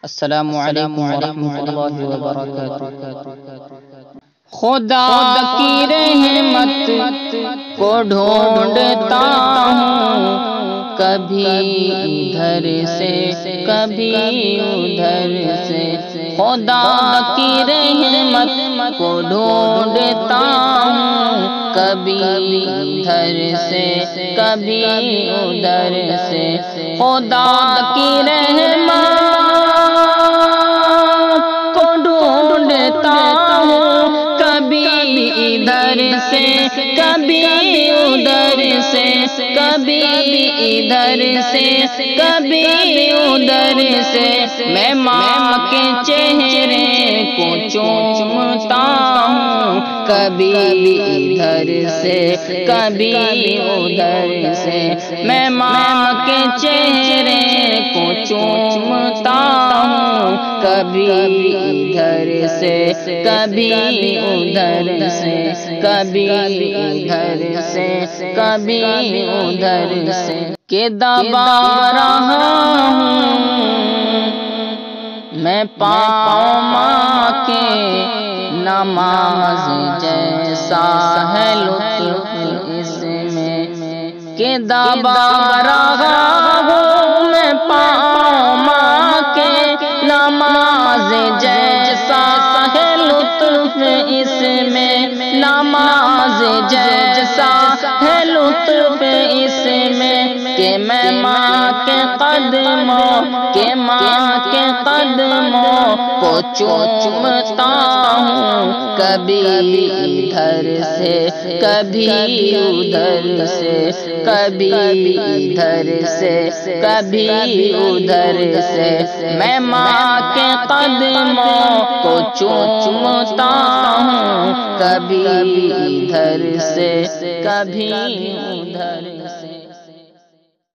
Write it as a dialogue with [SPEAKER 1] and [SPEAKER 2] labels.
[SPEAKER 1] السلام علیکم ورحمۃ اللہ وبرکاتہ۔ خدا کی رحمت کو ڈھونڈتا ہوں، کبھی ادھر سے کبھی ادھر سے، خدا کی رحمت کو ڈھونڈتا ہوں، کبھی ادھر سے کبھی ادھر سے، خدا کی رحمت کو ڈھونڈتا ہوں، کبھی ادھر سے کبھی ادھر سے، کبھی ادھر سے کبھی ادھر سے، میں ماں کے چہرے کو چومتا ہوں، کبھی ادھر سے کبھی ادھر سے، میں ماں کے چہرے کو چومتا ہوں، کبھی ادھر سے کبھی ادھر سے، کبھی ادھر سے کبھی ادھر سے، کہ دبا رہا ہوں میں پاؤں ماں کے، نماز جیسا ہے لطف اس میں، کہ دبا رہا ہوں میں پاؤں ماں کے، نماز جیسا ہے لطف اس میں، نماز جیسا ہے لطف اس میں، کہ میں ماں کے قدموں کو چومتا ہوں، کبھی ادھر سے کبھی ادھر سے، کبھی ادھر سے کبھی ادھر سے، میں ماں کے قدموں کو چومتا ہوں، کبھی ادھر سے کبھی ادھر سے۔